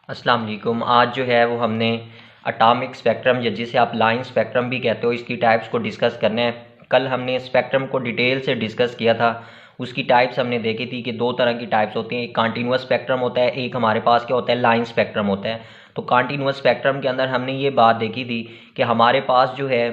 अस्सलाम वालेकुम। आज जो है वो हमने एटॉमिक स्पेक्ट्रम या जिसे आप लाइन स्पेक्ट्रम भी कहते हो इसकी टाइप्स को डिस्कस करना है। कल हमने स्पेक्ट्रम को डिटेल से डिस्कस किया था। उसकी टाइप्स हमने देखी थी कि दो तरह की टाइप्स होती हैं, एक कंटीन्यूअस स्पेक्ट्रम होता है, एक हमारे पास क्या होता है लाइन स्पेक्ट्रम होता है। तो कंटीन्यूअस स्पेक्ट्रम के अंदर हमने ये बात देखी थी कि हमारे पास जो है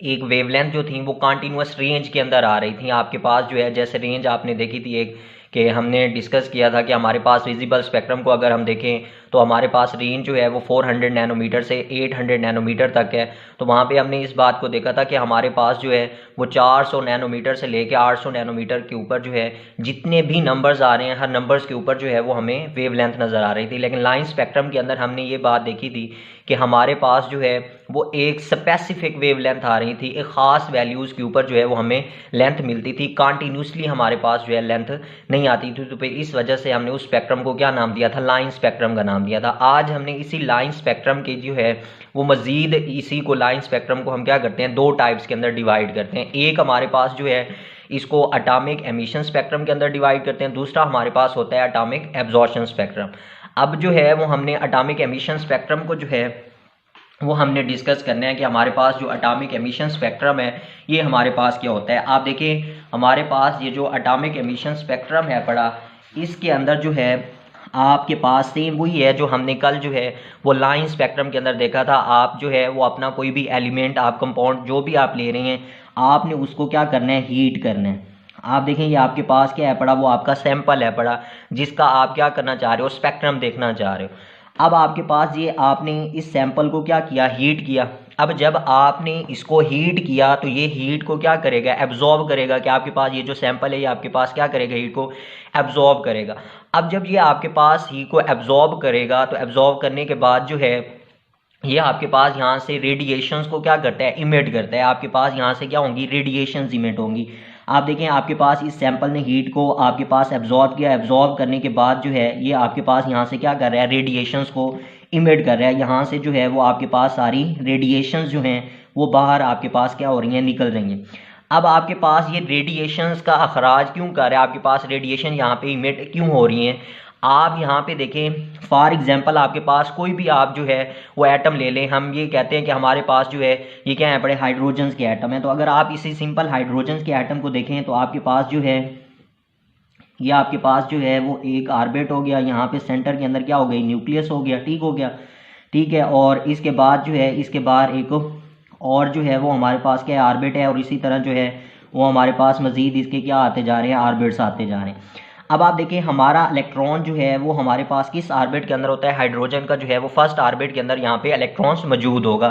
एक वेवलेंथ जो थी वो कंटीन्यूअस रेंज के अंदर आ रही थी। आपके पास जो है जैसे रेंज आपने देखी थी एक कि हमने डिस्कस किया था कि हमारे पास विजिबल स्पेक्ट्रम को अगर हम देखें तो हमारे पास रेंज जो है वो 400 नैनोमीटर से 800 नैनोमीटर तक है। तो वहाँ पे हमने इस बात को देखा था कि हमारे पास जो है वो 400 नैनोमीटर से लेके 800 नैनोमीटर के ऊपर जो है जितने भी नंबर्स आ रहे हैं हर नंबर्स के ऊपर जो है वो हमें वेवलेंथ नज़र आ रही थी। लेकिन लाइन स्पेक्ट्रम के अंदर हमने ये बात देखी थी कि हमारे पास जो है वो एक स्पेसिफिक वेवलेंथ आ रही थी, एक ख़ास वैल्यूज़ के ऊपर जो है वो हमें लेंथ मिलती थी। कंटिन्यूसली हमारे पास जो है लेंथ नहीं आती थी। तो इस वजह से हमने उस स्पेक्ट्रम को क्या नाम दिया था, लाइन स्पेक्ट्रम का नाम दिया था। आज हमने इसी लाइन स्पेक्ट्रम के जो है वो मज़ीद इसी को लाइन स्पेक्ट्रम को हम क्या करते हैं दो टाइप्स के अंदर डिवाइड करते हैं। एक हमारे पास जो है इसको एटॉमिक एमिशन स्पेक्ट्रम के अंदर डिवाइड करते हैं, दूसरा हमारे पास होता है एटॉमिक एब्जॉर्प्शन स्पेक्ट्रम। अब जो है वो हमने एटॉमिक एमिशन स्पेक्ट्रम को जो है वो हमने डिस्कस करना है कि हमारे पास जो एटॉमिक एमिशन स्पेक्ट्रम है ये हमारे पास क्या होता है। आप देखें हमारे पास ये जो एटॉमिक एमिशन स्पेक्ट्रम है पड़ा, इसके अंदर जो है आपके पास सेम वही है जो हमने कल जो है वो लाइन स्पेक्ट्रम के अंदर देखा था। आप जो है वो अपना कोई भी एलिमेंट आप कंपाउंड जो भी आप ले रहे हैं आपने उसको क्या करना है, हीट करना है। आप देखें ये आपके पास क्या है पड़ा, वो आपका सैंपल है पड़ा जिसका आप क्या करना चाह रहे हो, स्पेक्ट्रम देखना चाह रहे हो। अब आपके पास ये आपने इस सैंपल को क्या किया, हीट किया। अब जब आपने इसको हीट किया तो ये हीट को क्या करेगा, एब्जॉर्ब करेगा। कि आपके पास ये जो सैंपल है ये आपके पास क्या करेगा, हीट को एब्जॉर्ब करेगा। अब जब ये आपके पास हीट को एब्जॉर्ब करेगा तो एब्जॉर्ब करने के बाद जो है ये आपके पास यहाँ से रेडिएशंस को क्या करता है, इमिट करता है। आपके पास यहाँ से क्या होंगी, रेडिएशंस इमिट होंगी। आप देखें आपके पास इस सैंपल ने हीट को आपके पास एब्जॉर्ब किया, एब्जॉर्ब करने के बाद जो है ये आपके पास यहाँ से क्या कर रहा है, रेडिएशंस को इमिट कर रहा है। यहाँ से जो है वो आपके पास सारी रेडिएशंस जो हैं वो बाहर आपके पास क्या हो रही हैं, निकल रही हैं। अब आपके पास ये रेडिएशंस का अखराज क्यों कर रहा है, आपके पास रेडिएशन यहाँ पे इमिट क्यों हो रही हैं। आप यहाँ पे देखें फॉर एग्जांपल आपके पास कोई भी आप जो है वो एटम ले लें। हम ये कहते हैं कि हमारे पास जो है ये क्या है बड़े हाइड्रोजन के एटम है। तो अगर आप इसी सिंपल हाइड्रोजन के एटम को देखें तो आपके पास जो है ये आपके पास जो है वो एक ऑर्बिट हो गया, यहाँ पे सेंटर के अंदर क्या हो गई, न्यूक्लियस हो गया, ठीक हो गया, ठीक है। और इसके बाद जो है इसके बाहर एक और जो है वो हमारे पास क्या है, ऑर्बिट है। और इसी तरह जो है वो हमारे पास मजीद इसके क्या आते जा रहे हैं, ऑर्बिट्स आते जा रहे हैं। अब आप देखिए हमारा इलेक्ट्रॉन जो है वो हमारे पास किस ऑर्बिट के अंदर होता है, हाइड्रोजन का जो है वो फर्स्ट ऑर्बिट के अंदर यहाँ पे इलेक्ट्रॉन्स मौजूद होगा।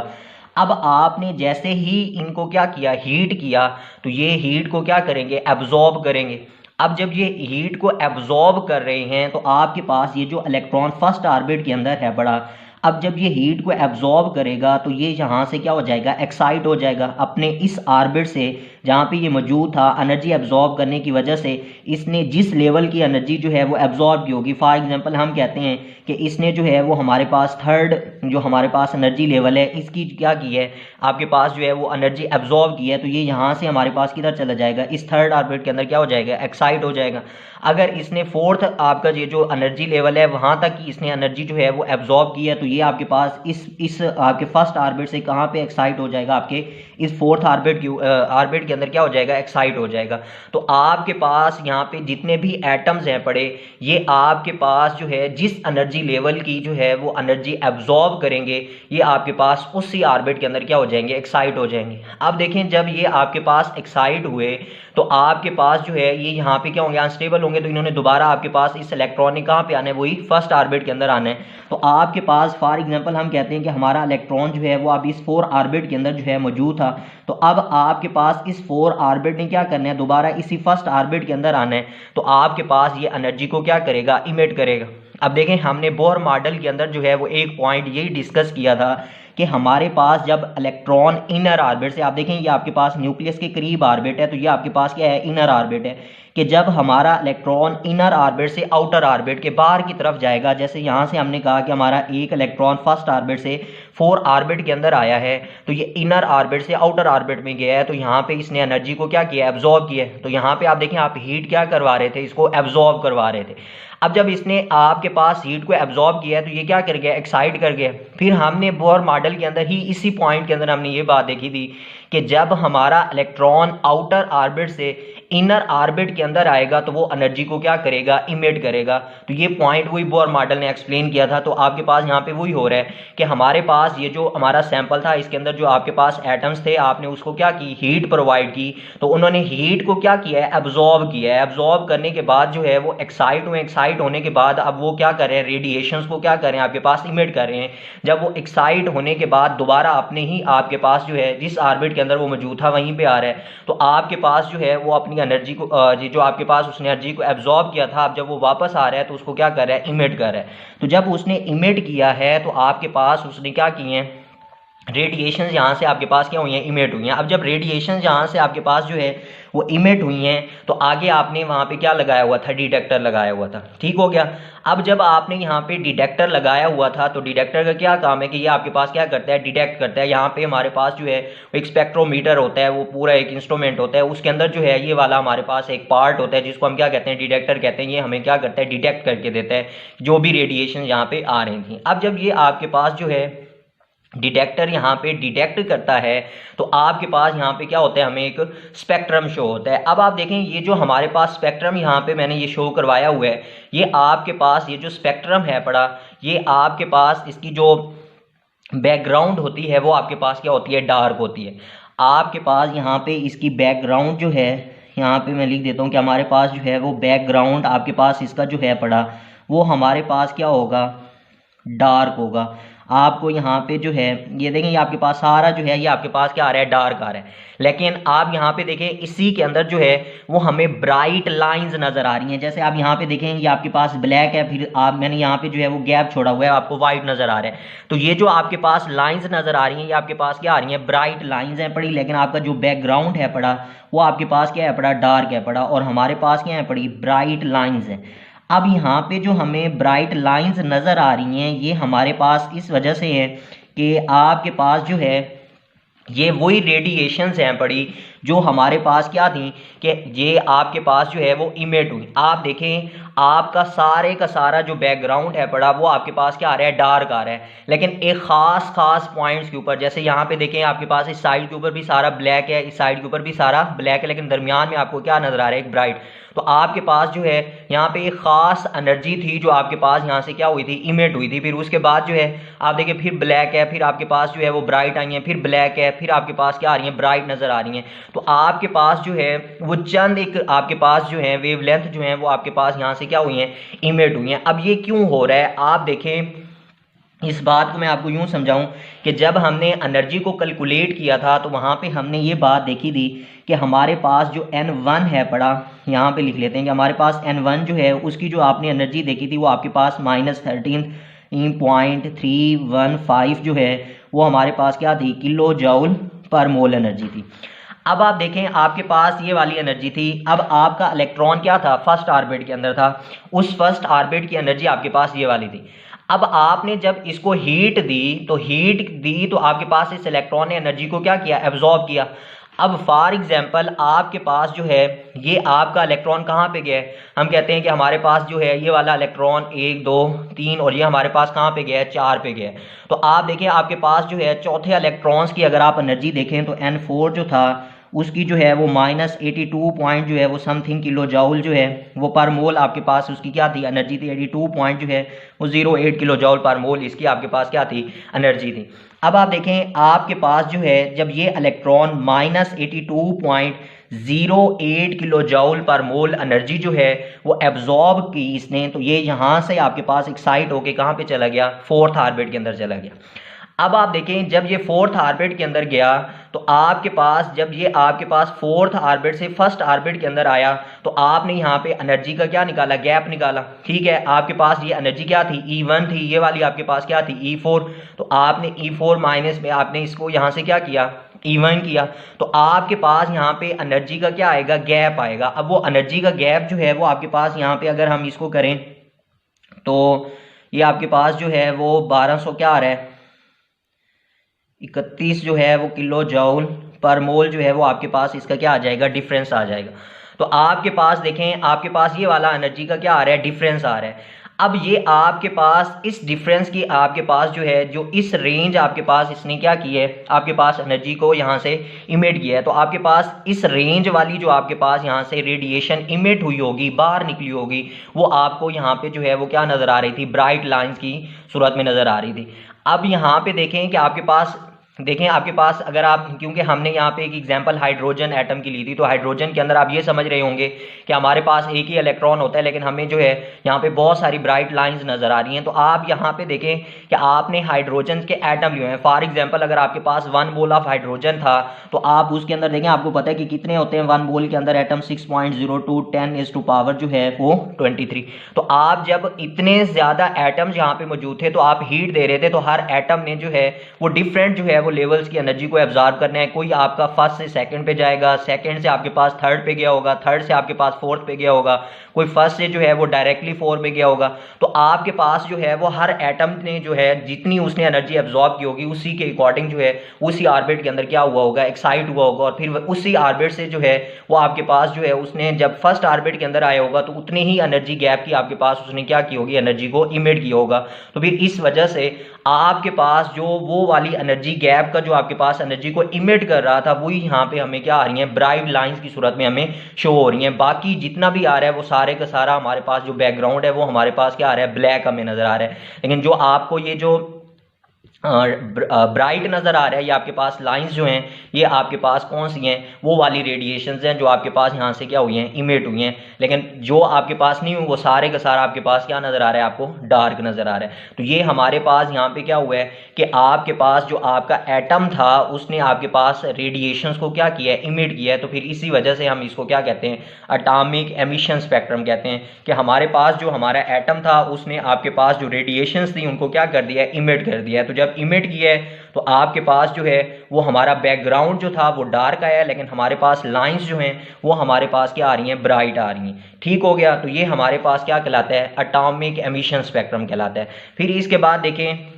अब आपने जैसे ही इनको क्या किया, हीट किया, तो ये हीट को क्या करेंगे, एब्जॉर्ब करेंगे। अब जब ये हीट को एब्जॉर्ब कर रहे हैं तो आपके पास ये जो इलेक्ट्रॉन फर्स्ट ऑर्बिट के अंदर है बड़ा, अब जब ये हीट को एब्जॉर्ब करेगा तो ये यहाँ से क्या हो जाएगा, एक्साइट हो जाएगा अपने इस ऑर्बिट से जहाँ पे ये मौजूद था। एनर्जी एब्जॉर्ब करने की वजह से इसने जिस लेवल की एनर्जी जो है वो एब्जॉर्ब की होगी, फॉर एग्जांपल हम कहते हैं कि इसने जो है वो हमारे पास थर्ड जो हमारे पास एनर्जी लेवल है इसकी क्या की है, आपके पास जो है वो एनर्जी एब्जॉर्ब की है। तो ये यहाँ से हमारे पास किधर चला जाएगा, इस थर्ड ऑर्बिट के अंदर क्या हो जाएगा, एक्साइट हो जाएगा। अगर इसने फोर्थ आपका ये जो एनर्जी लेवल है वहाँ तक की इसने एनर्जी जो है वो एब्जॉर्ब की है, तो ये आपके पास इस आपके फर्स्ट ऑर्बिट से कहाँ पे एक्साइट हो जाएगा, आपके इस फोर्थ ऑर्बिट के अंदर क्या हो जाएगा, एक्साइट हो जाएगा। तो आपके पास यहाँ पे जितने भी एटम्स हैं पड़े, ये आपके पास जो है जिस एनर्जी लेवल की जो है वो एनर्जी एब्जॉर्ब करेंगे ये आपके पास उसी ऑर्बिट के अंदर क्या हो जाएंगे, एक्साइट हो जाएंगे। अब देखें जब ये आपके पास एक्साइट हुए तो आपके पास जो है ये यहाँ पे क्या होंगे, अनस्टेबल होंगे। तो इन्होंने दोबारा आपके पास इस इलेक्ट्रॉन ने कहाँ पे आना है, वही फर्स्ट ऑर्बिट के अंदर आना है। तो आपके पास फॉर एग्जांपल हम कहते हैं कि हमारा इलेक्ट्रॉन जो है वो अब इस 4 ऑर्बिट के अंदर जो है मौजूद था। तो अब आपके पास इस 4 ऑर्बिट ने क्या करना है, दोबारा इसी फर्स्ट ऑर्बिट के अंदर आना है। तो आपके पास ये एनर्जी को क्या करेगा, इमिट करेगा। अब देखें हमने बोर मॉडल के अंदर जो है वो एक पॉइंट यही डिस्कस किया था कि हमारे पास जब इलेक्ट्रॉन इनर ऑर्बिट से, आप देखें ये आपके पास न्यूक्लियस के करीब ऑर्बिट है, तो ये आपके पास क्या है, इनर ऑर्बिट है। कि जब हमारा इलेक्ट्रॉन इनर ऑर्बिट से आउटर ऑर्बिट के बाहर की तरफ जाएगा, जैसे यहाँ से हमने कहा कि हमारा एक इलेक्ट्रॉन फर्स्ट ऑर्बिट से 4 ऑर्बिट के अंदर आया है, तो ये इनर ऑर्बिट से आउटर ऑर्बिट में गया है, तो यहाँ पे इसने एनर्जी को क्या किया, एब्जॉर्ब किया है। तो यहाँ पे आप देखें, आप हीट क्या करवा रहे थे, इसको एब्जॉर्ब करवा रहे थे। अब जब इसने आपके पास हीट को एब्जॉर्ब किया है तो ये क्या कर गया, एक्साइट कर गया। फिर हमने बोर मॉडल के अंदर ही इसी पॉइंट के अंदर हमने ये बात देखी थी कि जब हमारा इलेक्ट्रॉन आउटर ऑर्बिट से इनर ऑर्बिट के अंदर आएगा तो वो एनर्जी को क्या करेगा, इमिट करेगा। तो ये पॉइंट वही बोर मॉडल ने एक्सप्लेन किया था। तो आपके पास यहाँ पे वही हो रहा है कि हमारे पास ये जो हमारा सैंपल था, इसके अंदर जो आपके पास एटम्स थे, आपने उसको क्या की, हीट प्रोवाइड की, तो उन्होंने हीट को क्या किया है, एब्जॉर्ब किया है। एब्जॉर्ब करने के बाद जो है वो एक्साइट हुए, एक्साइट होने के बाद अब वो क्या कर रहे हैं, रेडिएशंस को क्या कर रहे हैं, आपके पास इमिट कर रहे हैं। जब वो एक्साइट होने के बाद दोबारा अपने ही आपके पास जो है जिस ऑर्बिट के अंदर वो मौजूद था वहीं पे आ रहा है, तो आपके पास जो है वो अपनी एनर्जी को जो आपके पास उसने एनर्जी को एब्जॉर्ब किया था, अब जब वो वापस आ रहा है तो उसको क्या कर रहा है, इमिट कर रहा है। तो जब उसने इमिट किया है तो आपके पास उसने क्या किए हैं, रेडिएशन यहाँ से आपके पास क्या हुई हैं, इमिट हुई हैं। अब जब रेडिएशन यहाँ से आपके पास जो है वो इमिट हुई हैं तो आगे आपने वहाँ पे क्या लगाया हुआ था, डिटेक्टर लगाया हुआ था, ठीक हो गया। अब जब आपने यहाँ पे डिटेक्टर लगाया हुआ था तो डिटेक्टर का क्या काम है कि ये आपके पास क्या करता है, डिटेक्ट करता है। यहाँ पे हमारे पास जो है वो एक स्पेक्ट्रोमीटर होता है, वो पूरा एक इंस्ट्रूमेंट होता है, उसके अंदर जो है ये वाला हमारे पास एक पार्ट होता है जिसको हम क्या कहते हैं, डिटेक्टर कहते हैं। ये हमें क्या करता है, डिटेक्ट करके देता है जो भी रेडिएशन यहाँ पे आ रही थी। अब जब ये आपके पास जो है डिटेक्टर यहाँ पे डिटेक्ट करता है तो आपके पास यहाँ पे क्या होता है, हमें एक स्पेक्ट्रम शो होता है। अब आप देखें ये जो हमारे पास स्पेक्ट्रम यहाँ पे मैंने ये शो करवाया हुआ है, ये आपके पास ये जो स्पेक्ट्रम है पड़ा, ये आपके पास इसकी जो बैकग्राउंड होती है वो आपके पास क्या होती है, डार्क होती है। आपके पास यहाँ पे इसकी बैकग्राउंड जो है, यहाँ पे मैं लिख देता हूँ कि हमारे पास जो है वो बैकग्राउंड आपके पास इसका जो है पड़ा वो हमारे पास क्या होगा, डार्क होगा। आपको यहाँ पे जो है ये देखें, ये आपके पास सारा जो है ये आपके पास क्या आ रहा है, डार्क आ रहा है। लेकिन आप यहाँ पे देखें इसी के अंदर जो है वो हमें ब्राइट लाइंस नजर आ रही हैं। जैसे आप यहाँ पे देखें ये आपके पास ब्लैक है, फिर आप मैंने यहाँ पे जो है वो गैप छोड़ा हुआ है, आपको व्हाइट नजर आ रहा है। तो ये जो आपके पास लाइंस नजर आ रही हैं ये आपके पास क्या आ रही हैं, ब्राइट लाइंस हैं पड़ी। लेकिन आपका जो बैकग्राउंड है पड़ा वो आपके पास क्या है पड़ा, डार्क है पड़ा, और हमारे पास क्या है पड़ी, ब्राइट लाइंस है। अब यहाँ पे जो हमें ब्राइट लाइंस नज़र आ रही हैं ये हमारे पास इस वजह से है कि आपके पास जो है ये वही रेडिएशंस हैं पड़ी जो हमारे पास क्या थी कि ये आपके पास जो है वो इमिट हुई। आप देखें आपका सारे का सारा जो बैकग्राउंड है पड़ा वो आपके पास क्या आ रहा है, डार्क आ रहा है। लेकिन एक खास पॉइंट्स के ऊपर, जैसे यहाँ पे देखें आपके पास इस साइड के ऊपर भी सारा ब्लैक है, इस साइड के ऊपर भी सारा ब्लैक है, लेकिन दरमियान में आपको क्या नजर आ रहा है, एक ब्राइट। तो आपके पास जो है यहाँ पे एक खास एनर्जी थी जो आपके पास यहाँ से क्या हुई थी, इमिट हुई थी। फिर उसके बाद जो है आप देखिए फिर ब्लैक है, फिर आपके पास जो है वो ब्राइट आई है, फिर ब्लैक है, फिर आपके पास क्या आ रही है, ब्राइट नजर आ रही हैं। तो आपके पास जो है वो चंद एक आपके पास जो है वेवलेंथ जो है वो आपके पास यहाँ से क्या हुई हैं, इमिट हुई हैं। अब ये क्यों हो रहा है, आप देखें इस बात को मैं आपको यूं समझाऊं कि जब हमने एनर्जी को कैलकुलेट किया था तो वहां पे हमने ये बात देखी थी कि हमारे पास जो N1 है पड़ा, यहाँ पे लिख लेते हैं कि हमारे पास N1 जो है उसकी जो आपने एनर्जी देखी थी वो आपके पास -13.315 जो है वो हमारे पास क्या थी, किलो जूल पर मोल एनर्जी थी। अब आप देखें आपके पास ये वाली एनर्जी थी। अब आपका इलेक्ट्रॉन क्या था, फर्स्ट ऑर्बिट के अंदर था, उस फर्स्ट ऑर्बिट की एनर्जी आपके पास ये वाली थी। अब आपने जब इसको हीट दी तो आपके पास इस इलेक्ट्रॉन ने एनर्जी को क्या किया, एब्जॉर्ब किया। अब फॉर एग्जांपल आपके पास जो है ये आपका इलेक्ट्रॉन कहाँ पे गया है, हम कहते हैं कि हमारे पास जो है ये वाला इलेक्ट्रॉन 1 2 3 और ये हमारे पास कहाँ पे गया है, 4 पे गया है। तो आप देखें आपके पास जो है चौथे इलेक्ट्रॉन्स की अगर आप एनर्जी देखें तो N4 जो था उसकी जो है वो -82 पॉइंट जो है वो समथिंग किलो जूल जो है वो पर मोल आपके पास उसकी क्या थी, एनर्जी थी। 82 पॉइंट जो है वो 08 किलो जूल पर मोल इसकी आपके पास क्या थी, एनर्जी थी। अब आप देखें आपके पास जो है जब ये इलेक्ट्रॉन -82.08 किलो जूल पर मोल एनर्जी जो है वो एब्जॉर्ब की इसने, तो ये यहाँ से आपके पास एक्साइट होके कहाँ पे चला गया, फोर्थ ऑर्बिट के अंदर चला गया। अब आप देखें जब ये फोर्थ ऑर्बिट के अंदर गया तो आपके पास जब ये आपके पास फोर्थ ऑर्बिट से फर्स्ट ऑर्बिट के अंदर आया तो आपने यहाँ पे एनर्जी का क्या निकाला, गैप निकाला। ठीक है, आपके पास ये एनर्जी क्या थी, E1 थी, ये वाली आपके पास क्या थी, E4। तो आपने E4 माइनस में आपने इसको यहाँ से क्या किया, E1 किया। तो आपके पास यहाँ पे एनर्जी का क्या आएगा, गैप आएगा। अब वो एनर्जी का गैप जो है वो आपके पास यहाँ पे अगर हम इसको करें तो ये आपके पास जो है वो 1200 क्या आ रहा है, 31 जो है वो किलो जूल पर मोल जो है वो आपके पास इसका क्या आ जाएगा, डिफरेंस आ जाएगा। तो आपके पास देखें, आपके पास ये वाला एनर्जी का क्या आ रहा है, डिफरेंस आ रहा है। अब ये आपके पास इस डिफरेंस की आपके पास जो है, जो इस रेंज आपके पास इसने क्या की है, आपके पास एनर्जी को यहाँ से इमिट किया है। तो आपके पास इस रेंज वाली जो आपके पास यहाँ से रेडिएशन इमिट हुई होगी, बाहर निकली होगी, वो आपको यहाँ पे जो है वो क्या नज़र आ रही थी, ब्राइट लाइंस की सूरत में नज़र आ रही थी। अब यहाँ पे देखें कि आपके पास देखें आपके पास अगर आप, क्योंकि हमने यहाँ पे एक एग्जांपल हाइड्रोजन एटम की ली थी, तो हाइड्रोजन के अंदर आप ये समझ रहे होंगे कि हमारे पास एक ही इलेक्ट्रॉन होता है, लेकिन हमें जो है यहाँ पे बहुत सारी ब्राइट लाइंस नजर आ रही हैं। तो आप यहाँ पे देखें कि आपने हाइड्रोजन के एटम लिए हैं। फॉर एग्जाम्पल अगर आपके पास 1 मोल ऑफ हाइड्रोजन था, तो आप उसके अंदर देखें, आपको पता है कि कितने होते हैं 1 मोल के अंदर एटम, 6.02 10⁻⁴ जो है वो 23। तो आप जब इतने ज्यादा एटम्स यहाँ पे मौजूद थे, तो आप हीट दे रहे थे, तो हर एटम ने जो है वो डिफरेंट जो है वो लेवल्स की एनर्जी को एब्जॉर्ब करना है। कोई आपका फर्स्ट से सेकंड पे जाएगा, सेकंड से आपके पास थर्ड पे गया होगा, थर्ड से आपके पास फोर्थ पे गया होगा, कोई फर्स्ट से जो है वो डायरेक्टली 4 पे गया होगा। तो आपके पास जो है वो हर एटम ने जो है जितनी उसने एनर्जी एब्जॉर्ब की होगी, उसी के अकॉर्डिंग जो है उसी ऑर्बिट के अंदर क्या हुआ होगा, एक्साइट हुआ होगा, और फिर उसी ऑर्बिट से जो है वो आपके पास जो है उसने जब फर्स्ट ऑर्बिट के अंदर आया होगा, तो उतनी ही एनर्जी गैप की आपके पास उसने क्या की होगी, एनर्जी को इमिट किया होगा। तो फिर इस वजह से आपके पास जो वो वाली एनर्जी गैप का जो आपके पास एनर्जी को इमिट कर रहा था, वही यहाँ पे हमें क्या आ रही है, ब्राइट लाइंस की सूरत में हमें शो हो रही है। बाकी जितना भी आ रहा है वो सारे का सारा हमारे पास जो बैकग्राउंड है वो हमारे पास क्या आ रहा है, ब्लैक हमें नजर आ रहा है। लेकिन जो आपको ये जो ब्राइट नजर आ रहा है, ये आपके पास लाइंस जो हैं, ये आपके पास कौन सी हैं, वो वाली रेडिएशंस हैं जो आपके पास यहाँ से क्या हुई हैं, इमिट हुई हैं। लेकिन जो आपके पास नहीं हुई, वो सारे का सारा आपके पास क्या नजर आ रहा है, आपको डार्क नजर आ रहा है। तो ये हमारे पास यहाँ पे क्या हुआ है कि आपके पास जो आपका एटम था, उसने आपके पास रेडिएशंस को क्या किया है, इमिट किया है। तो फिर इसी वजह से हम इसको क्या कहते हैं, एटॉमिक एमिशन स्पेक्ट्रम कहते हैं, कि हमारे पास जो हमारा एटम था, उसने आपके पास जो रेडिएशंस थी उनको क्या कर दिया है, इमिट कर दिया है। तो जब इमिट किया है, तो आपके पास जो है वो हमारा बैकग्राउंड जो था वो डार्क आया है, लेकिन हमारे पास लाइंस जो हैं वो हमारे पास क्या आ रही हैं, ब्राइट आ रही हैं। ठीक हो गया। तो ये हमारे पास क्या कहलाता है, एटॉमिक एमिशन स्पेक्ट्रम कहलाता है। फिर इसके बाद देखें,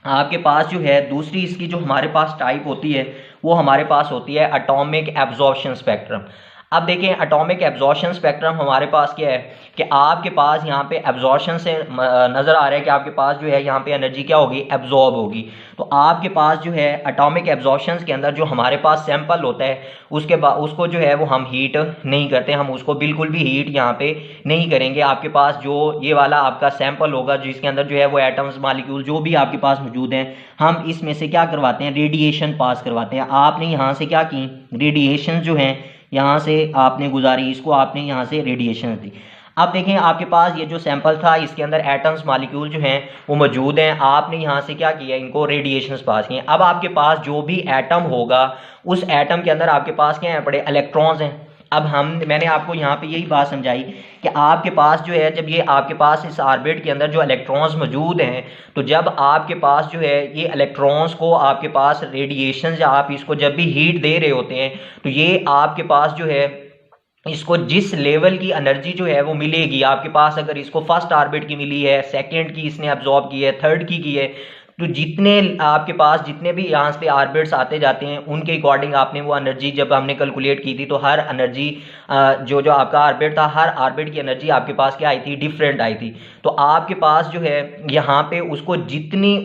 आपके पास जो है दूसरी इसकी जो हमारे पास टाइप होती है, वो हमारे पास होती है एटॉमिक एब्जॉर्प्शन स्पेक्ट्रम। अब देखें, एटॉमिक एब्जॉर्प्शन स्पेक्ट्रम हमारे पास क्या है कि आपके पास यहाँ पे एब्जॉर्प्शन से नज़र आ रहा है कि आपके पास जो है यहाँ पे एनर्जी क्या होगी, एब्जॉर्ब होगी। तो आपके पास जो है एटॉमिक एब्जॉर्प्शन के अंदर जो हमारे पास सैंपल होता है, उसके बाद उसको जो है वो हम हीट नहीं करते, हम उसको बिल्कुल भी हीट यहाँ पे नहीं करेंगे। आपके पास जो ये वाला आपका सैंपल होगा, जिसके अंदर जो है वो एटम्स, मालिक्यूल जो भी आपके पास मौजूद हैं, हम इसमें से क्या करवाते हैं, रेडिएशन पास करवाते हैं। आपने यहाँ से क्या की, रेडिएशन जो है यहाँ से आपने गुजारी, इसको आपने यहाँ से रेडिएशन दी। अब देखें, आपके पास ये जो सैंपल था, इसके अंदर एटम्स, मॉलिक्यूल जो हैं वो मौजूद हैं, आपने यहाँ से क्या किया, इनको रेडिएशंस पास किए। अब आपके पास जो भी एटम होगा, उस एटम के अंदर आपके पास क्या है, बड़े इलेक्ट्रॉन्स हैं। अब मैंने आपको यहाँ पे यही बात समझाई कि आपके पास जो है, जब ये आपके पास इस ऑर्बिट के अंदर जो इलेक्ट्रॉन्स मौजूद हैं, तो जब आपके पास जो है ये इलेक्ट्रॉन्स को आपके पास रेडिएशन, या आप इसको जब भी हीट दे रहे होते हैं, तो ये आपके पास जो है इसको जिस लेवल की एनर्जी जो है वो मिलेगी, आपके पास अगर इसको फर्स्ट ऑर्बिट की मिली है, सेकंड की इसने एब्जॉर्ब की है, थर्ड की है, तो जितने आपके पास जितने भी यहाँ पे ऑर्बिट्स आते जाते हैं, उनके अकॉर्डिंग आपने वो एनर्जी जब हमने कैलकुलेट की थी, तो हर एनर्जी जो आपका ऑर्बिट था, हर ऑर्बिट की एनर्जी आपके पास क्या आई थी, डिफरेंट आई थी। तो आपके पास जो है यहाँ पे उसको जितनी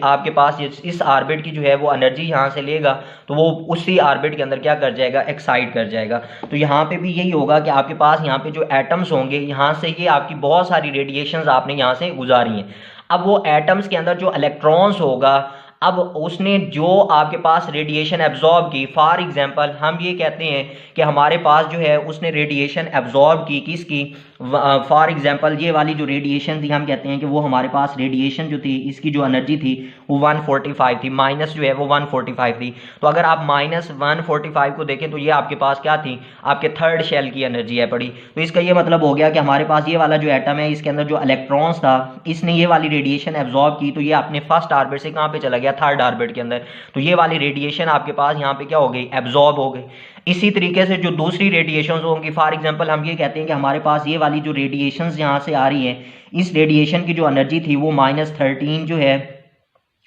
आपके पास इस ऑर्बिट की जो है वो एनर्जी यहाँ से लेगा, तो वो उसी ऑर्बिट के अंदर क्या कर जाएगा, एक्साइट कर जाएगा। तो यहाँ पे भी यही होगा कि आपके पास यहाँ पे जो एटम्स होंगे, यहाँ से ये आपकी बहुत सारी रेडिएशंस आपने यहाँ से गुजारी हैं। अब वो एटम्स के अंदर जो इलेक्ट्रॉन्स होगा, अब उसने जो आपके पास रेडिएशन एब्जॉर्ब की, फॉर एग्जांपल हम ये कहते हैं कि हमारे पास जो है उसने रेडिएशन एब्जॉर्ब की, किसकी, फॉर एग्जांपल ये वाली जो रेडिएशन थी, हम कहते हैं कि वो हमारे पास रेडिएशन जो थी, इसकी जो एनर्जी थी वो 145 थी, माइनस जो है वो 145 थी। तो अगर आप माइनस 145 को देखें, तो ये आपके पास क्या थी, आपके थर्ड शेल की एनर्जी है पड़ी। तो इसका ये मतलब हो गया कि हमारे पास ये वाला जो एटम है, इसके अंदर जो इलेक्ट्रॉन्स था, इसने ये वाली रेडिएशन एब्जॉर्ब की, तो ये अपने फर्स्ट ऑर्बिट से कहाँ पे चला गया, थर्ड ऑर्बिट के अंदर। तो ये वाली रेडिएशन आपके पास यहाँ पे क्या हो गई, एब्जॉर्ब हो गई। इसी तरीके से जो दूसरी रेडिएशन होंगी, फॉर एग्जांपल हम ये कहते हैं कि हमारे पास ये वाली जो रेडिएशन यहाँ से आ रही है, इस रेडिएशन की जो एनर्जी थी वो -13 जो है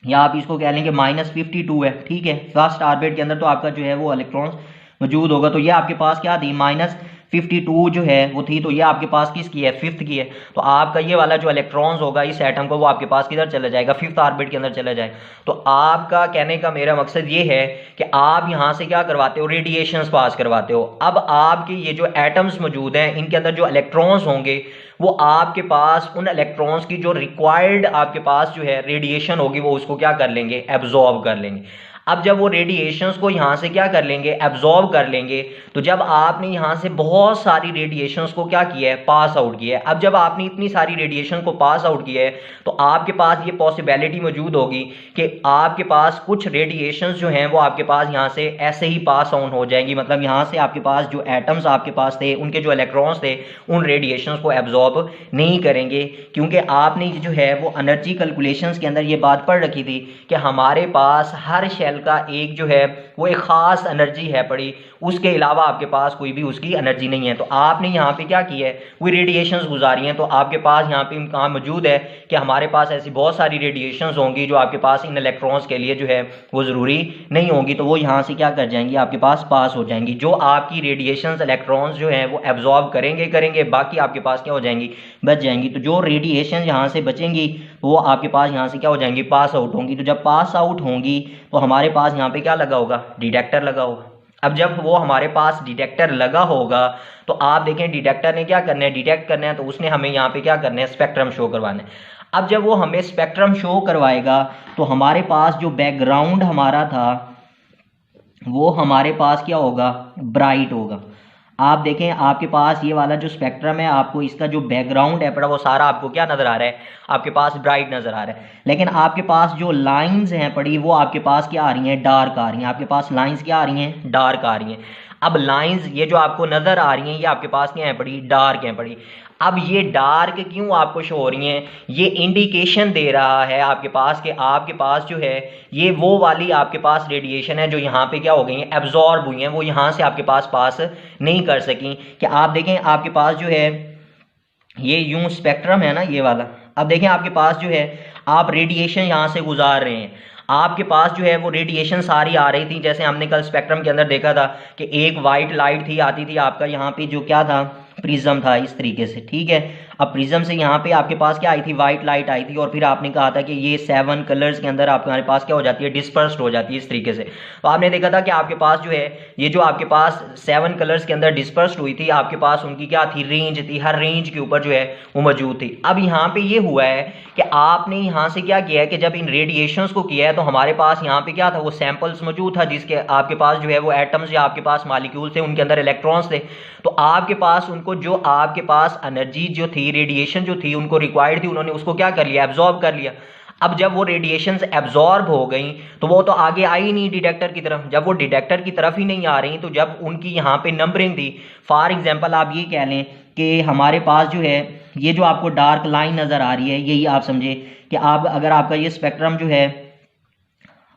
या आप इसको कह लें कि -52 है, ठीक है। फर्स्ट ऑर्बिट के अंदर तो आपका जो है वो इलेक्ट्रॉन्स मौजूद होगा। तो ये आपके पास क्या थी, -52 जो है वो थी। तो ये आपके पास किसकी है, फिफ्थ की है। तो आपका ये वाला जो इलेक्ट्रॉन्स होगा इस एटम को, वो आपके पास किधर चला जाएगा, फिफ्थ ऑर्बिट के अंदर चला जाएगा। तो आपका कहने का मेरा मकसद ये है कि आप यहाँ से क्या करवाते हो, रेडिएशंस पास करवाते हो। अब आपके ये जो एटम्स मौजूद हैं इनके अंदर जो इलेक्ट्रॉन्स होंगे वो आपके पास उन इलेक्ट्रॉन्स की जो रिक्वायर्ड आपके पास जो है रेडिएशन होगी वो उसको क्या कर लेंगे, एब्जॉर्ब कर लेंगे। अब जब वो रेडिएशंस को यहाँ से क्या कर लेंगे, एब्जॉर्ब कर लेंगे, तो जब आपने यहाँ से बहुत सारी रेडिएशंस को क्या किया है, पास आउट किया है। अब जब आपने इतनी सारी रेडिएशन को पास आउट किया है तो आपके पास ये पॉसिबिलिटी मौजूद होगी कि आपके पास कुछ रेडिएशंस जो हैं वो आपके पास यहाँ से ऐसे ही पास ऑन हो जाएंगी। मतलब यहाँ से आपके पास जो एटम्स आपके पास थे उनके जो इलेक्ट्रॉन्स थे उन रेडिएशंस को एब्जॉर्ब नहीं करेंगे, क्योंकि आपने जो है वो एनर्जी कैलकुलेशंस के अंदर ये बात पढ़ रखी थी कि हमारे पास हर शेल का एक जो है वो एक खास एनर्जी है पड़ी, उसके अलावा आपके पास कोई भी उसकी एनर्जी नहीं है। तो आपने यहाँ पे क्या किया है, वो रेडिएशंस गुजारी हैं। तो आपके पास यहाँ पे इम्कान मौजूद है कि हमारे पास ऐसी बहुत सारी रेडिएशंस होंगी जो आपके पास इन इलेक्ट्रॉन्स के लिए जो है वो ज़रूरी नहीं होंगी। तो वो यहाँ से क्या कर जाएंगी, आपके पास पास हो जाएंगी। जो आपकी रेडिएशंस इलेक्ट्रॉन्स जो हैं वो एब्जॉर्ब करेंगे, बाकी आपके पास क्या हो जाएंगी, बच जाएंगी। तो जो रेडिएशन यहाँ से बचेंगी वो आपके पास यहाँ से क्या हो जाएंगी, पास आउट होंगी। तो जब पास आउट होंगी तो हमारे पास यहाँ पे क्या लगा होगा, डिटेक्टर लगा होगा। अब जब वो हमारे पास डिटेक्टर लगा होगा तो आप देखें डिटेक्टर ने क्या करना है, डिटेक्ट करना है, तो उसने हमें यहाँ पे क्या करना है, स्पेक्ट्रम शो करवाना है। अब जब वो हमें स्पेक्ट्रम शो करवाएगा तो हमारे पास जो बैकग्राउंड हमारा था वो हमारे पास क्या होगा, ब्राइट होगा। आप देखें आपके पास ये वाला जो स्पेक्ट्रम है, आपको इसका जो बैकग्राउंड है पड़ा वो सारा आपको क्या नज़र आ रहा है, आपके पास ब्राइट नज़र आ रहा है। लेकिन आपके पास जो लाइंस हैं पड़ी वो आपके पास क्या आ रही हैं, डार्क आ रही हैं। आपके पास लाइंस क्या आ रही हैं, डार्क आ रही हैं। अब लाइंस ये जो आपको नज़र आ रही हैं ये आपके पास क्या है पड़ी, डार्क हैं पड़ी। अब ये डार्क क्यों आपको शो हो रही हैं, ये इंडिकेशन दे रहा है आपके पास कि आपके पास जो है ये वो वाली आपके पास रेडिएशन है जो यहाँ पे क्या हो गई है, एब्जॉर्ब हुई हैं, वो यहाँ से आपके पास नहीं कर सकी। कि आप देखें आपके पास जो है ये यूं स्पेक्ट्रम है ना ये वाला। अब देखें आपके पास जो है आप रेडिएशन यहाँ से गुजार रहे हैं, आपके पास जो है वो रेडिएशन सारी आ रही थी। जैसे हमने कल स्पेक्ट्रम के अंदर देखा था कि एक वाइट लाइट थी आती थी, आपका यहाँ पे जो क्या था, प्रिज्म था इस तरीके से, ठीक है। अब प्रिज्म से यहाँ पे आपके पास क्या आई थी, वाइट लाइट आई थी। और फिर आपने कहा था कि ये 7 कलर्स के अंदर आपके पास क्या हो जाती है, डिस्पर्स्ड हो जाती है इस तरीके से। तो आपने देखा था कि आपके पास जो है ये जो आपके पास 7 कलर्स के अंदर डिस्पर्स्ड हुई थी, आपके पास उनकी क्या थी, रेंज थी, हर रेंज के ऊपर जो है वो मौजूद थी। अब यहाँ पे ये हुआ है कि आपने यहाँ से क्या किया है कि जब इन रेडिएशंस को किया है तो हमारे पास यहाँ पे क्या था, वो सैंपल्स मौजूद था जिसके आपके पास जो है वो एटम्स या आपके पास मॉलिक्यूल्स थे, उनके अंदर इलेक्ट्रॉन्स थे। तो आपके पास उनको जो आपके पास एनर्जी जो थी, रेडिएशन जो थी उनको रिक्वायर्ड थी, उन्होंने उसको क्या कर लिया, एब्जॉर्ब कर लिया। अब जब वो रेडिएशंस एब्जॉर्ब हो गई तो वो तो आगे आई नहीं डिटेक्टर की तरफ। जब वो डिटेक्टर की तरफ ही नहीं आ रही तो जब उनकी यहाँ पे नंबरिंग थी, फॉर एग्जांपल आप ये कह लें कि हमारे पास जो है ये जो आपको डार्क लाइन नज़र आ रही है, यही आप समझे कि आप अगर आपका ये स्पेक्ट्रम जो है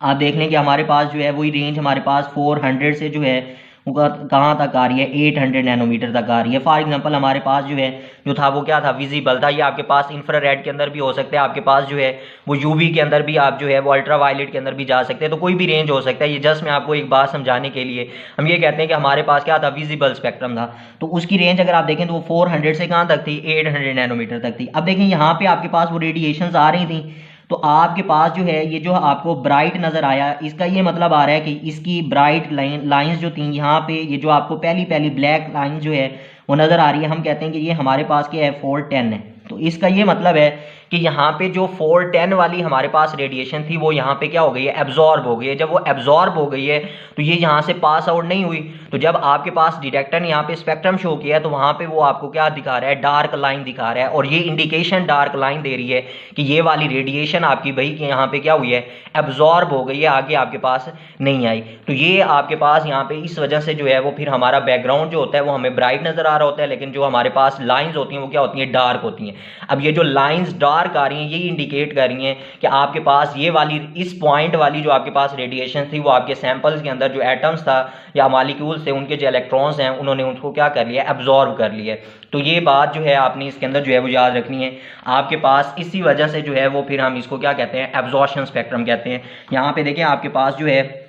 आप देख लें कि हमारे पास जो है वही रेंज हमारे पास 400 से जो है वो कहाँ तक आ रही है, 800 नैनोमीटर तक आ रही है। फॉर एग्जांपल हमारे पास जो है जो था वो क्या था, विजिबल था। ये आपके पास इंफ्रारेड के अंदर भी हो सकता है, आपके पास जो है वो यूवी के अंदर भी आप जो है वो अल्ट्रा वायलेट के अंदर भी जा सकते हैं। तो कोई भी रेंज हो सकता है। ये जस्ट मैं आपको एक बात समझाने के लिए हम ये कहते हैं कि हमारे पास क्या था, विजिबल स्पेक्ट्रम था। तो उसकी रेंज अगर आप देखें तो वो 400 से कहाँ तक थी, 800 नैनोमीटर तक थी। अब देखें यहाँ पे आपके पास वो रेडिएशंस आ रही थी तो आपके पास जो है ये जो आपको ब्राइट नज़र आया, इसका ये मतलब आ रहा है कि इसकी ब्राइट लाइंस जो थी यहाँ पे, ये जो आपको पहली ब्लैक लाइन जो है वो नज़र आ रही है, हम कहते हैं कि ये हमारे पास क्या है, 410 है। तो इसका ये मतलब है कि यहाँ पे जो 410 वाली हमारे पास रेडिएशन थी वो यहाँ पे क्या हो गई है, एब्जॉर्ब हो गई है। जब वो एब्जॉर्ब हो गई है तो ये यहाँ से पास आउट नहीं हुई। तो जब आपके पास डिटेक्टर ने यहाँ पे स्पेक्ट्रम शो किया है तो वहाँ पे वो आपको क्या दिखा रहा है, डार्क लाइन दिखा रहा है। और ये इंडिकेशन डार्क लाइन दे रही है कि ये वाली रेडिएशन आपकी भाई कि यहाँ पे क्या हुई है, एब्जॉर्ब हो गई है, आगे आपके पास नहीं आई। तो ये आपके पास यहाँ पे इस वजह से जो है वो फिर हमारा बैकग्राउंड जो होता है वो हमें ब्राइट नजर आ रहा होता है, लेकिन जो हमारे पास लाइंस होती हैं वो क्या होती हैं, डार्क होती हैं। अब ये जो लाइंस डार्क आ रही हैं ये इंडिकेट कर रही हैं कि आपके पास ये वाली इस पॉइंट वाली जो आपके पास रेडिएशन थी वो आपके सैंपल्स के अंदर जो एटम्स था या मॉलिक्यूल्स से उनके जो इलेक्ट्रॉन्स हैं उन्होंने उनको क्या कर लिया, एब्जॉर्ब कर लिया। तो ये बात जो है आपने इसके अंदर जो है वो याद रखनी है आपके पास। इसी वजह से जो है वो फिर हम इसको क्या कहते हैं, एब्जॉर्प्शन स्पेक्ट्रम कहते हैं। यहाँ पे देखिए आपके पास जो है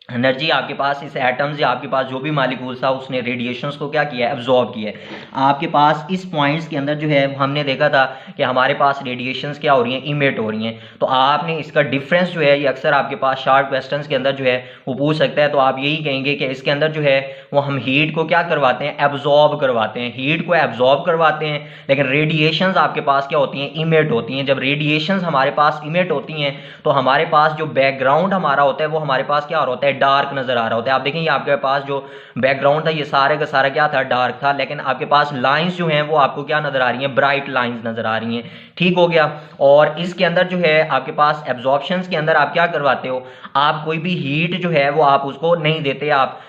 एनर्जी, आपके पास इस एटम्स या आपके पास जो भी मालिक्यूल्स था उसने रेडिएशंस को क्या किया, एब्जॉर्ब किया है। आपके पास इस पॉइंट्स के अंदर जो है हमने देखा था कि हमारे पास रेडिएशंस क्या हो रही हैं, इमिट हो रही हैं। तो आपने इसका डिफरेंस जो है ये अक्सर आपके पास शार्ट क्वेश्चंस के अंदर जो है वो पूछ सकता है। तो आप यही कहेंगे कि इसके अंदर जो है वो हम हीट को क्या करवाते हैं, एब्जॉर्ब करवाते हैं, हीट को एब्जॉर्ब करवाते हैं, लेकिन रेडिएशंस आपके पास क्या होती हैं, इमिट होती हैं। जब रेडिएशंस हमारे पास इमिट होती हैं तो हमारे पास जो बैकग्राउंड हमारा होता है वो हमारे पास क्या होता है, डार्क नजर आ रहा होता है। आप देखेंगे आपके पास जो बैकग्राउंड था ये सारे का सारा क्या था, डार्क था, लेकिन आपके पास लाइंस जो हैं वो आपको क्या नजर आ रही हैं, ब्राइट लाइंस नजर आ रही हैं। ठीक हो गया। और इसके अंदर जो है आपके पास एब्जॉर्प्शंस के अंदर आप क्या करवाते हो, आप कोई भी हीट जो है वो आप उसको नहीं देते, आप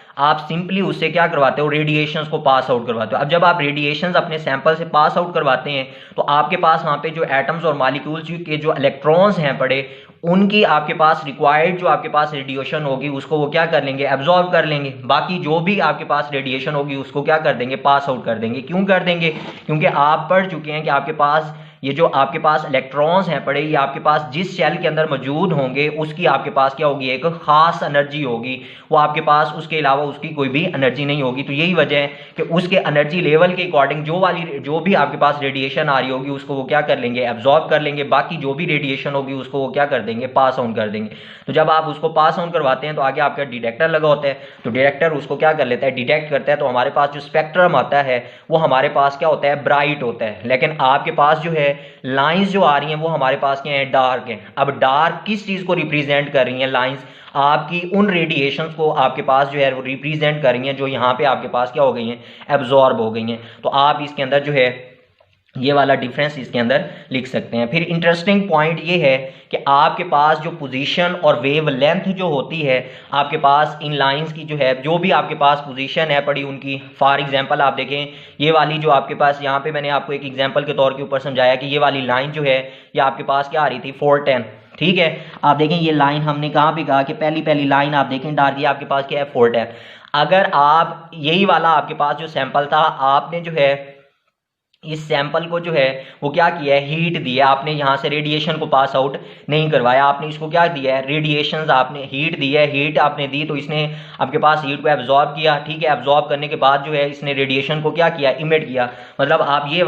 सिंपली उससे क्या करवाते हो, रेडिएशंस को पास आउट करवाते हो। अब जब आप रेडिएशंस अपने सैंपल से पास आउट करवाते हैं तो आपके पास वहां पे जो एटम्स और मॉलिक्यूल्स के जो इलेक्ट्रॉन्स हैं पड़े, उनकी आपके पास रिक्वायर्ड जो आपके पास रेडिएशन होगी उसको वो क्या कर लेंगे, एब्जॉर्ब कर लेंगे। बाकी जो भी आपके पास रेडिएशन होगी उसको क्या कर देंगे, पास आउट कर देंगे। क्यों कर देंगे, क्योंकि आप पढ़ चुके हैं कि आपके पास ये जो आपके पास इलेक्ट्रॉन्स हैं पड़े, ये आपके पास जिस शेल के अंदर मौजूद होंगे उसकी आपके पास क्या होगी, एक खास एनर्जी होगी। वो आपके पास उसके अलावा उसकी कोई भी एनर्जी नहीं होगी। तो यही वजह है कि उसके एनर्जी लेवल के अकॉर्डिंग जो भी आपके पास रेडिएशन आ रही होगी उसको वो क्या कर लेंगे, एब्जॉर्ब कर लेंगे। बाकी जो भी रेडिएशन होगी उसको वो क्या कर देंगे, पास ऑन कर देंगे। तो जब आप उसको पास ऑन करवाते हैं तो आगे आपका डिटेक्टर लगा होता है, तो डिटेक्टर उसको क्या कर लेता है, डिटेक्ट करता है। तो हमारे पास जो स्पेक्ट्रम आता है वो हमारे पास क्या होता है, ब्राइट होता है। लेकिन आपके पास जो है लाइंस जो आ रही हैं वो हमारे पास क्या है, डार्क है। अब डार्क किस चीज को रिप्रेजेंट कर रही हैं, लाइंस आपकी उन रेडिएशंस को आपके पास जो है वो रिप्रेजेंट कर रही हैं जो यहाँ पे आपके पास क्या हो गई हैं, एब्जॉर्ब हो गई हैं। तो आप इसके अंदर जो है ये वाला डिफरेंस इसके अंदर लिख सकते हैं। फिर इंटरेस्टिंग पॉइंट ये है कि आपके पास जो पोजीशन और वेव लेंथ जो होती है आपके पास इन लाइंस की जो है, जो भी आपके पास पोजीशन है पड़ी उनकी, फॉर एग्जांपल आप देखें ये वाली जो आपके पास यहाँ पे मैंने आपको एक एग्जांपल के तौर के ऊपर समझाया कि ये वाली लाइन जो है ये आपके पास क्या आ रही थी, 410। ठीक है, आप देखें ये लाइन हमने कहाँ पे कहा कि पहली लाइन आप देखें डार्क, ये आपके पास क्या है, 410। अगर आप यही वाला आपके पास जो सैंपल था, आपने जो है इस सैंपल को जो है वो क्या किया है, हीट दिया। आपने यहाँ से रेडिएशन को पास आउट नहीं करवाया, आपने इसको क्या दिया है, रेडिएशंस आपने हीट दी है। हीट आपने दी तो इसने आपके पास हीट को एब्जॉर्ब किया। ठीक है, एब्जॉर्ब करने के बाद जो है इसने रेडिएशन को क्या किया, इमिट किया। मतलब आप ये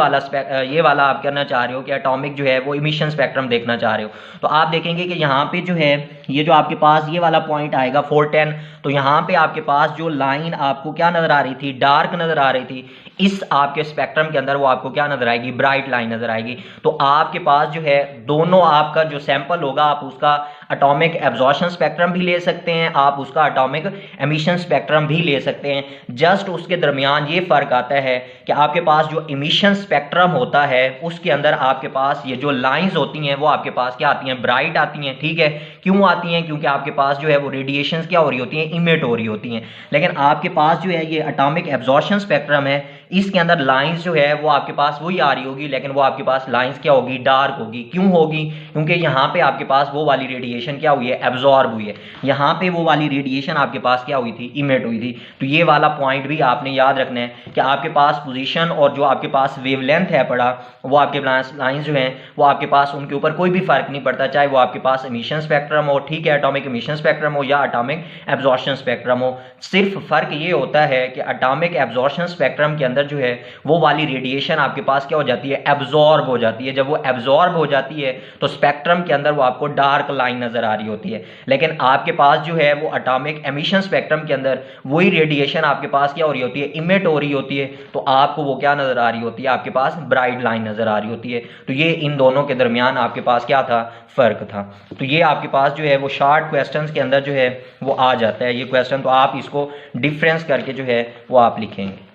वाला आप करना चाह रहे हो कि एटॉमिक जो है वो इमिशन स्पेक्ट्रम देखना चाह रहे हो। तो आप देखेंगे कि यहाँ पे जो है ये जो आपके पास ये वाला पॉइंट आएगा 410, तो यहाँ पे आपके पास जो लाइन आपको क्या नजर आ रही थी, डार्क नजर आ रही थी, इस आपके स्पेक्ट्रम के अंदर वो आपको क्या नजर आएगी, ब्राइट लाइन नजर आएगी। तो आपके पास जो है दोनों आपका जो सैंपल होगा आप उसका एटॉमिक एब्जॉर्प्शन स्पेक्ट्रम भी ले सकते हैं, आप उसका एटॉमिक एमिशन स्पेक्ट्रम भी ले सकते हैं। जस्ट उसके दरमियान ये फर्क आता है कि आपके पास जो इमिशन स्पेक्ट्रम होता है उसके अंदर आपके पास ये जो लाइंस होती हैं वो आपके पास क्या आती हैं, ब्राइट आती हैं। ठीक है, क्यों आती हैं, क्योंकि आपके पास जो है वो रेडिएशन क्या हो रही होती हैं, इमिट हो रही होती हैं। लेकिन आपके पास जो है ये एटॉमिक एब्जॉर्प्शन स्पेक्ट्रम है, इसके अंदर लाइंस जो है वो आपके पास वही आ रही होगी, लेकिन वो आपके पास लाइंस क्या होगी, डार्क होगी। क्यों होगी, क्योंकि यहाँ पे आपके पास वो वाली रेडिएशन क्या हुई है, एब्जॉर्ब हुई है। यहाँ पे वो वाली रेडिएशन आपके पास क्या हुई थी, इमिट हुई थी। तो ये वाला पॉइंट भी आपने याद रखना है कि आपके पास पोजीशन और जो आपके पास वेवलेंथ है पड़ा, वो आपके पास लाइंस जो हैं वो आपके पास उनके ऊपर कोई भी फर्क नहीं पड़ता, चाहे वो आपके पास एमिशन स्पेक्ट्रम हो, ठीक है, एटॉमिक एमिशन स्पेक्ट्रम हो या एटॉमिक एब्जॉर्प्शन स्पेक्ट्रम हो। सिर्फ फर्क ये होता है कि एटॉमिक एब्जॉर्प्शन स्पेक्ट्रम के अंदर जो है वो वाली रेडिएशन आपके पास क्या हो जाती है, एब्जॉर्ब हो जाती है। जब वो एब्जॉर्ब हो जाती है तो स्पेक्ट्रम के अंदर वो आपको डार्क लाइन नजर आ रही होती है। लेकिन आपके पास जो है वो एटॉमिक एमिशन स्पेक्ट्रम के अंदर वही रेडिएशन आपके पास क्या हो रही होती है, इमिट हो रही होती है। तो आपको वो क्या नजर आ रही होती है, आपके पास ब्राइट लाइन नजर आ रही होती है। तो ये इन दोनों के दरमियान आपके पास क्या था, फर्क था। तो ये आपके पास जो है वो शार्ट क्वेश्चंस के अंदर जो है वो आ जाता है ये क्वेश्चन। तो आप इसको डिफरेंस करके जो है वो आप लिखेंगे।